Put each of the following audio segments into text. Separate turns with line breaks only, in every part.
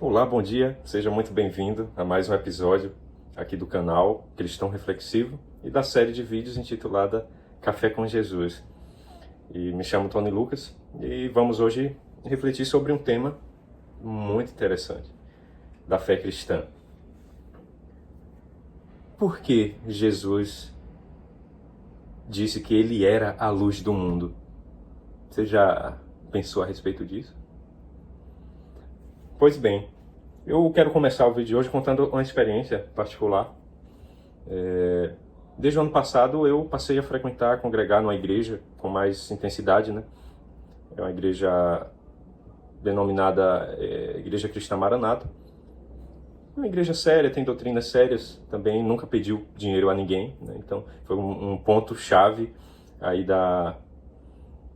Olá, bom dia, seja muito bem-vindo a mais um episódio aqui do canal Cristão Reflexivo e da série de vídeos intitulada Café com Jesus. E me chamo Tony Lucas e vamos hoje refletir sobre um tema muito interessante da fé cristã. Por que Jesus disse que ele era a luz do mundo? Você já pensou a respeito disso? Pois bem, eu quero começar o vídeo de hoje contando uma experiência particular. Desde o ano passado eu passei a congregar numa igreja com mais intensidade, né? É uma igreja denominada Igreja Cristã Maranata. Uma igreja séria, tem doutrinas sérias, também nunca pediu dinheiro a ninguém, né? Então foi um ponto-chave aí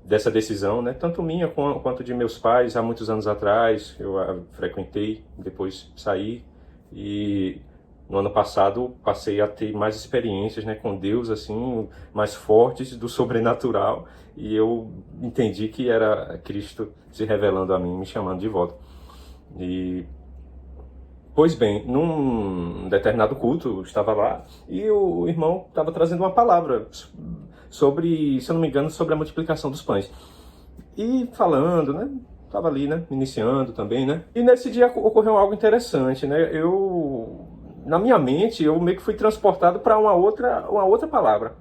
dessa decisão, né? Tanto minha quanto de meus pais. Há muitos anos atrás eu a frequentei, depois saí e no ano passado passei a ter mais experiências, né, com Deus, assim, mais fortes do sobrenatural, e eu entendi que era Cristo se revelando a mim, me chamando de volta. Pois bem, num determinado culto, eu estava lá e o irmão estava trazendo uma palavra sobre, se eu não me engano, sobre a multiplicação dos pães. E falando, né, estava ali, né, iniciando também, né. E nesse dia ocorreu algo interessante, né. Na minha mente, eu meio que fui transportado para uma outra palavra.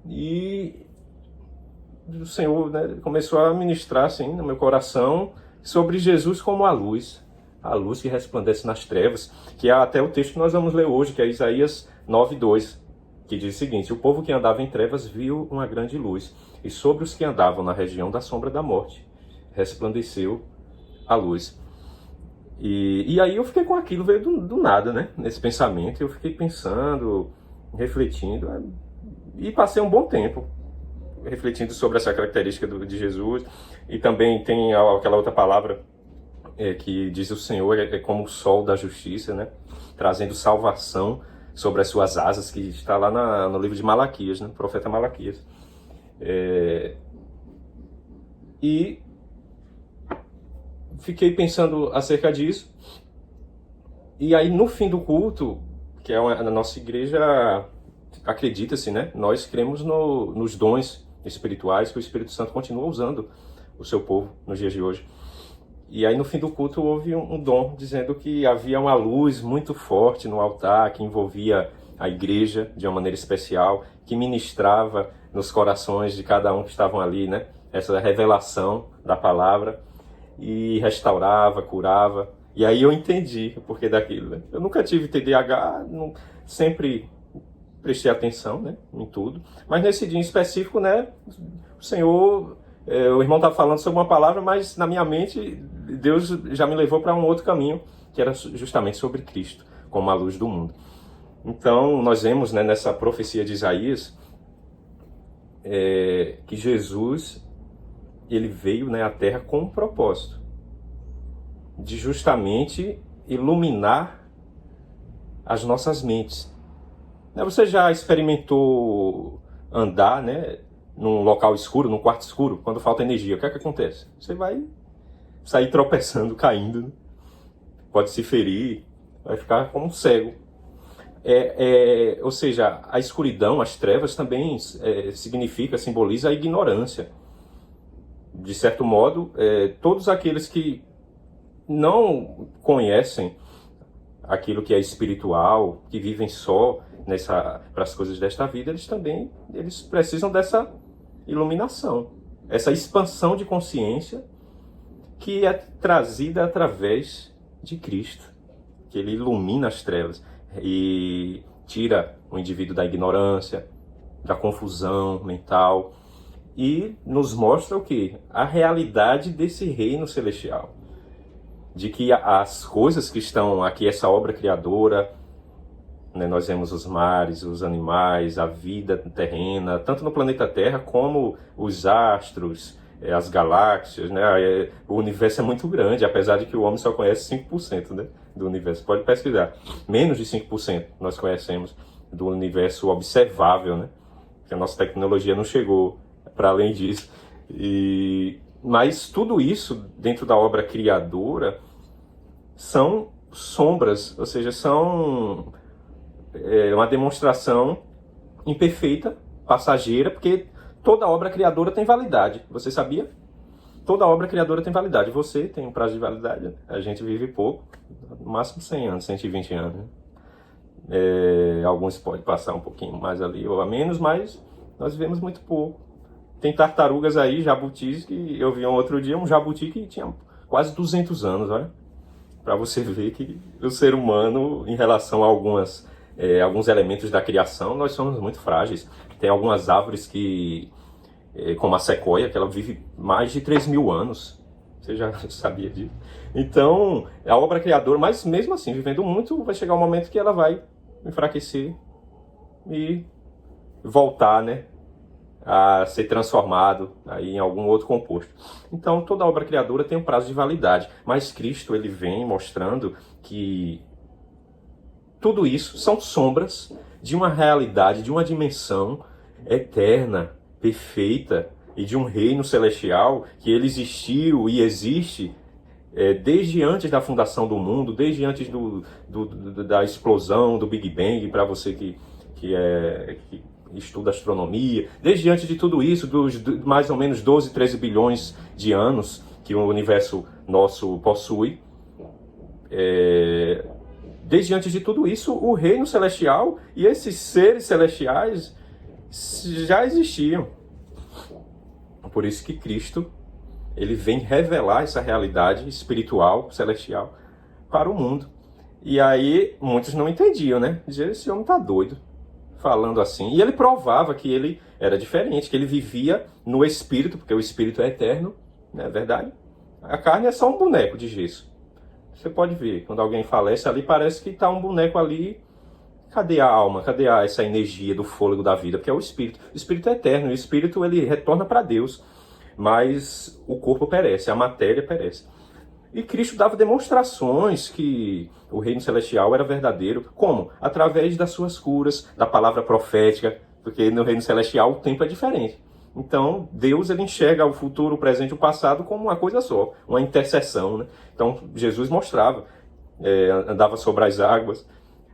E o Senhor, né, começou a ministrar assim no meu coração sobre Jesus como a luz que resplandece nas trevas, que é até o texto que nós vamos ler hoje, que é Isaías 9:2, que diz o seguinte: o povo que andava em trevas viu uma grande luz, e sobre os que andavam na região da sombra da morte resplandeceu a luz. E aí eu fiquei com aquilo, veio do nada, né? Nesse pensamento, eu fiquei pensando, refletindo, e passei um bom tempo refletindo sobre essa característica de Jesus. E também tem aquela outra palavra que diz: o Senhor é como o sol da justiça, né? Trazendo salvação sobre as suas asas, que está lá no livro de Malaquias, né? Profeta Malaquias. E fiquei pensando acerca disso. E aí, no fim do culto, que é na nossa igreja, acredita-se, né? Nós cremos nos dons espirituais que o Espírito Santo continua usando o seu povo nos dias de hoje. E aí, no fim do culto, houve um dom dizendo que havia uma luz muito forte no altar que envolvia a igreja de uma maneira especial, que ministrava nos corações de cada um que estavam ali, né? Essa revelação da palavra, e restaurava, curava. E aí eu entendi o porquê daquilo, né? Eu nunca tive TDAH, sempre prestei atenção, né, em tudo. Mas nesse dia em específico, né, o Senhor, o irmão estava falando sobre uma palavra, mas na minha mente Deus já me levou para um outro caminho, que era justamente sobre Cristo, como a luz do mundo. Então nós vemos, né, nessa profecia de Isaías, que Jesus, ele veio, né, à Terra com um propósito de justamente iluminar as nossas mentes. Você já experimentou andar, né, num local escuro, num quarto escuro, quando falta energia? O que é que acontece? Você vai sair tropeçando, caindo, né? Pode se ferir, vai ficar como um cego. Ou seja, a escuridão, as trevas também simboliza a ignorância. De certo modo, todos aqueles que não conhecem aquilo que é espiritual, que vivem só para as coisas desta vida, eles precisam dessa iluminação, essa expansão de consciência que é trazida através de Cristo, que ele ilumina as trevas e tira o indivíduo da ignorância, da confusão mental, e nos mostra o quê? A realidade desse reino celestial. De que as coisas que estão aqui, essa obra criadora, né, nós vemos os mares, os animais, a vida terrena, tanto no planeta Terra como os astros, as galáxias, né? O universo é muito grande, apesar de que o homem só conhece 5%, né, do universo. Pode pesquisar. Menos de 5% nós conhecemos do universo observável, né? Que a nossa tecnologia não chegou para além disso. Mas tudo isso, dentro da obra criadora, são sombras, ou seja, são uma demonstração imperfeita, passageira, porque toda obra criadora tem validade. Você sabia? Toda obra criadora tem validade. Você tem um prazo de validade. A gente vive pouco, no máximo 100 anos, 120 anos. Né? Alguns podem passar um pouquinho mais ali ou a menos, mas nós vivemos muito pouco. Tem tartarugas aí, jabutis, que eu vi um outro dia, um jabuti que tinha quase 200 anos, olha. Para você ver que o ser humano, em relação a alguns elementos da criação, nós somos muito frágeis. Tem algumas árvores que, como a sequoia, que ela vive mais de 3.000 anos. Você já sabia disso? Então, a obra criadora, mas mesmo assim, vivendo muito, vai chegar um momento que ela vai enfraquecer e voltar, né, a ser transformado aí em algum outro composto. Então, toda obra criadora tem um prazo de validade, mas Cristo ele vem mostrando que tudo isso são sombras de uma realidade, de uma dimensão eterna, perfeita, e de um reino celestial que ele existiu e existe desde antes da fundação do mundo, desde antes da explosão do Big Bang, para você que estuda astronomia, desde antes de tudo isso, dos mais ou menos 12, 13 bilhões de anos que o universo nosso possui. Desde antes de tudo isso, o reino celestial e esses seres celestiais já existiam. Por isso que Cristo ele vem revelar essa realidade espiritual, celestial, para o mundo. E aí, muitos não entendiam, né? Diziam, esse homem tá doido, falando assim. E ele provava que ele era diferente, que ele vivia no Espírito, porque o Espírito é eterno, não é verdade? A carne é só um boneco de gesso. Você pode ver, quando alguém falece ali, parece que tá um boneco ali. Cadê a alma? Cadê essa energia do fôlego da vida? Porque é o Espírito. O Espírito é eterno, o Espírito ele retorna para Deus. Mas o corpo perece, a matéria perece. E Cristo dava demonstrações que o reino celestial era verdadeiro. Como? Através das suas curas, da palavra profética, porque no reino celestial o tempo é diferente. Então, Deus ele enxerga o futuro, o presente e o passado como uma coisa só, uma interseção. Né? Então, Jesus mostrava, andava sobre as águas,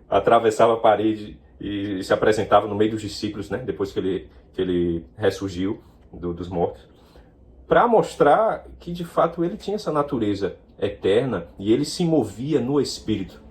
atravessava a parede e se apresentava no meio dos discípulos, né? Depois que ele ressurgiu dos mortos, para mostrar que, de fato, ele tinha essa natureza eterna e ele se movia no Espírito.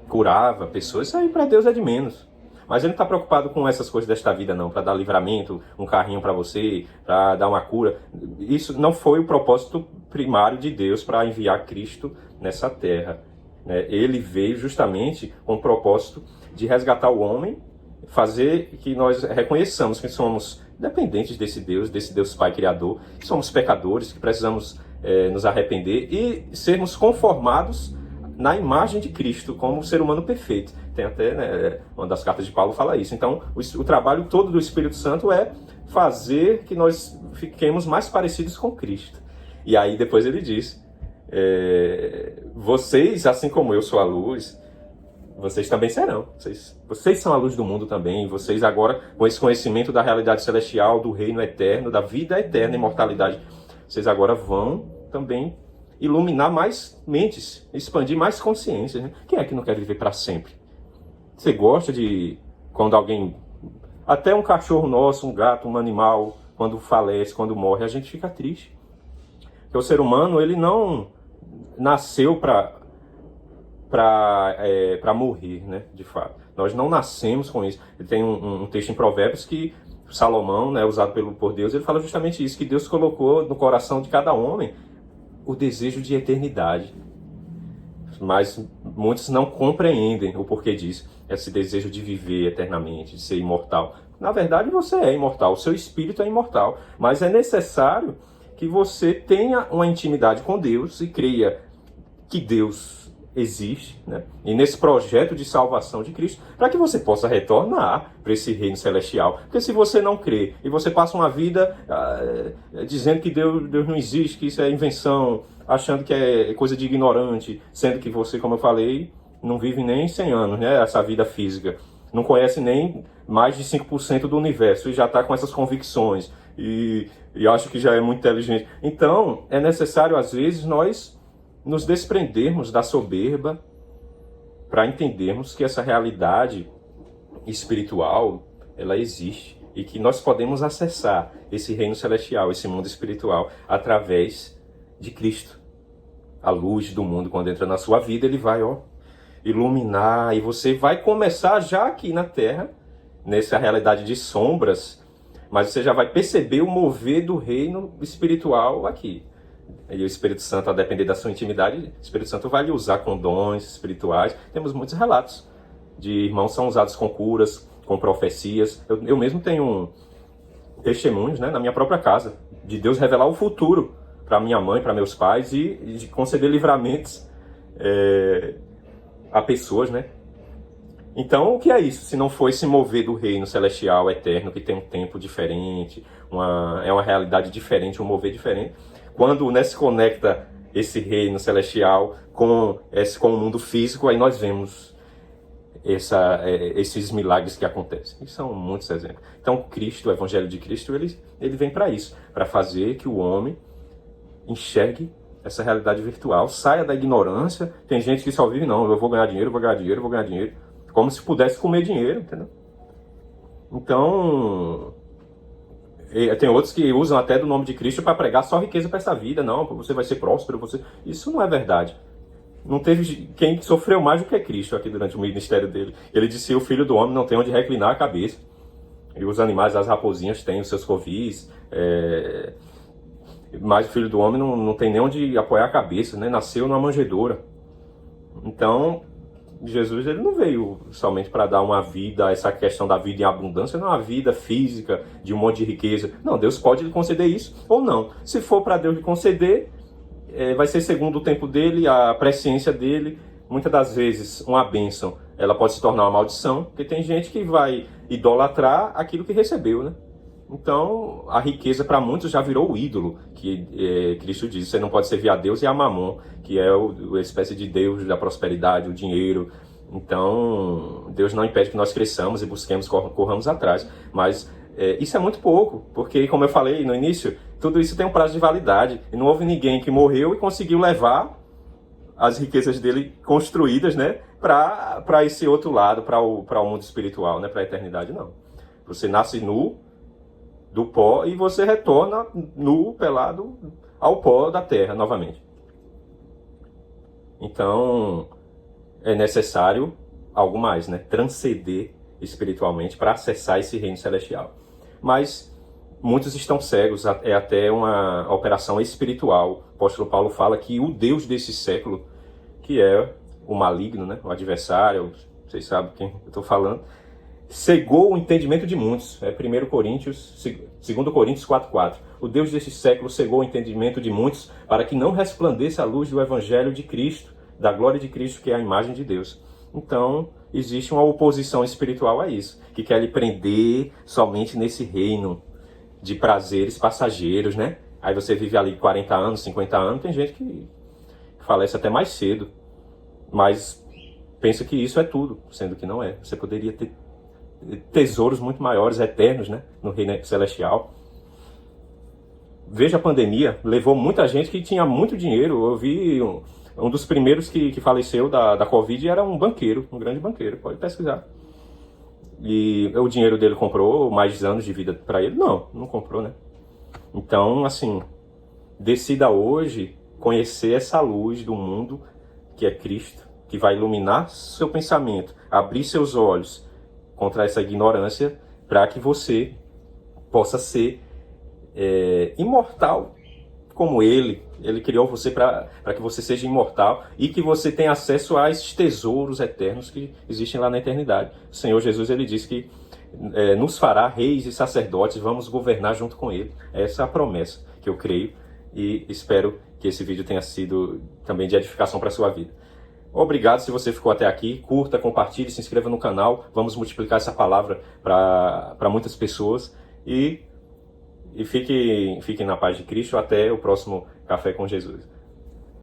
Curava pessoas, isso aí para Deus é de menos. Mas ele não está preocupado com essas coisas desta vida, não, para dar livramento, um carrinho para você, para dar uma cura. Isso não foi o propósito primário de Deus para enviar Cristo nessa terra. Ele veio justamente com o propósito de resgatar o homem, fazer que nós reconheçamos que somos dependentes desse Deus Pai Criador, que somos pecadores, que precisamos nos arrepender e sermos conformados na imagem de Cristo, como ser humano perfeito. Tem até, né, uma das cartas de Paulo fala isso. Então, o trabalho todo do Espírito Santo é fazer que nós fiquemos mais parecidos com Cristo. E aí depois ele diz, vocês, assim como eu sou a luz, vocês também serão. Vocês são a luz do mundo também. Vocês agora, com esse conhecimento da realidade celestial, do reino eterno, da vida eterna, imortalidade, vocês agora vão também iluminar mais mentes, expandir mais consciências. Né? Quem é que não quer viver para sempre? Você gosta de, quando alguém, até um cachorro nosso, um gato, um animal, quando falece, quando morre, a gente fica triste. Porque o ser humano, ele não nasceu para morrer, né, de fato. Nós não nascemos com isso. Tem um texto em Provérbios que Salomão, né, usado por Deus, ele fala justamente isso, que Deus colocou no coração de cada homem o desejo de eternidade. Mas muitos não compreendem o porquê disso, esse desejo de viver eternamente, de ser imortal. Na verdade, você é imortal, o seu espírito é imortal, mas é necessário que você tenha uma intimidade com Deus e creia que Deus existe, né? E nesse projeto de salvação de Cristo, para que você possa retornar para esse reino celestial. Porque se você não crê e você passa uma vida dizendo que Deus não existe, que isso é invenção, achando que é coisa de ignorante, sendo que você, como eu falei, não vive nem 100 anos, né? Essa vida física. Não conhece nem mais de 5% do universo e já está com essas convicções e acha que já é muito inteligente. Então, é necessário, às vezes, nós nos desprendermos da soberba para entendermos que essa realidade espiritual, ela existe e que nós podemos acessar esse reino celestial, esse mundo espiritual, através de Cristo. A luz do mundo, quando entra na sua vida, ele vai iluminar, e você vai começar já aqui na Terra, nessa realidade de sombras, mas você já vai perceber o mover do reino espiritual aqui. E o Espírito Santo, a depender da sua intimidade, o Espírito Santo vai lhe usar com dons espirituais. Temos muitos relatos de irmãos que são usados com curas, com profecias. Eu mesmo tenho testemunhos, né, na minha própria casa, de Deus revelar o futuro para minha mãe, para meus pais, e de conceder livramentos a pessoas, né? Então, o que é isso? Se não foi se mover do reino celestial eterno, que tem um tempo diferente, é uma realidade diferente, um mover diferente. Quando, né, se conecta esse reino celestial com o mundo físico, aí nós vemos esses milagres que acontecem. E são muitos exemplos. Então, Cristo, o Evangelho de Cristo, ele vem para isso, para fazer que o homem enxergue essa realidade virtual, saia da ignorância. Tem gente que só vive, não, eu vou ganhar dinheiro, vou ganhar dinheiro, vou ganhar dinheiro, como se pudesse comer dinheiro, entendeu? Então, tem outros que usam até do nome de Cristo para pregar só riqueza para essa vida. Não, você vai ser próspero, Isso não é verdade. Não teve quem sofreu mais do que Cristo aqui durante o ministério dele. Ele disse: o filho do homem não tem onde reclinar a cabeça. E os animais, as raposinhas, têm os seus covis, mas o filho do homem não tem nem onde apoiar a cabeça, né? Nasceu numa manjedoura. Então, Jesus, ele não veio somente para dar uma vida, essa questão da vida em abundância, não é uma vida física de um monte de riqueza. Não, Deus pode lhe conceder isso ou não. Se for para Deus lhe conceder, vai ser segundo o tempo dele, a presciência dele. Muitas das vezes, uma bênção, ela pode se tornar uma maldição, porque tem gente que vai idolatrar aquilo que recebeu, né? Então, a riqueza para muitos já virou o ídolo, que Cristo diz: você não pode servir a Deus e a Mamon, que é a espécie de Deus da prosperidade, o dinheiro. Então, Deus não impede que nós cresçamos e busquemos, corramos atrás. Mas isso é muito pouco, porque, como eu falei no início, tudo isso tem um prazo de validade. E não houve ninguém que morreu e conseguiu levar as riquezas dele construídas, né, para esse outro lado, para o mundo espiritual, né, para a eternidade, não. Você nasce nu do pó e você retorna nu, pelado, ao pó da terra novamente. Então, é necessário algo mais, né? Transcender espiritualmente para acessar esse reino celestial. Mas muitos estão cegos, é até uma operação espiritual. O apóstolo Paulo fala que o Deus desse século, que é o maligno, né? O adversário, vocês sabem quem eu estou falando, cegou o entendimento de muitos. 2 Coríntios 4:4. O Deus desse século cegou o entendimento de muitos para que não resplandeça a luz do Evangelho de Cristo, da glória de Cristo, que é a imagem de Deus. Então, existe uma oposição espiritual a isso, que quer lhe prender somente nesse reino de prazeres passageiros, né? Aí você vive ali 40 anos, 50 anos, tem gente que falece até mais cedo, mas pensa que isso é tudo, sendo que não é. Você poderia ter tesouros muito maiores, eternos, né, no reino celestial. Veja, a pandemia levou muita gente que tinha muito dinheiro. Eu vi um dos primeiros que faleceu da Covid era um banqueiro, um grande banqueiro, pode pesquisar. E o dinheiro dele comprou mais anos de vida para ele? Não comprou, né? Então, assim, decida hoje conhecer essa luz do mundo que é Cristo, que vai iluminar seu pensamento, abrir seus olhos contra essa ignorância, para que você possa ser imortal como Ele. Ele criou você para que você seja imortal e que você tenha acesso a esses tesouros eternos que existem lá na eternidade. O Senhor Jesus, ele disse que nos fará reis e sacerdotes, vamos governar junto com Ele. Essa é a promessa que eu creio e espero que esse vídeo tenha sido também de edificação para a sua vida. Obrigado se você ficou até aqui. Curta, compartilhe, se inscreva no canal. Vamos multiplicar essa palavra para muitas pessoas. E fiquem na paz de Cristo. Até o próximo Café com Jesus.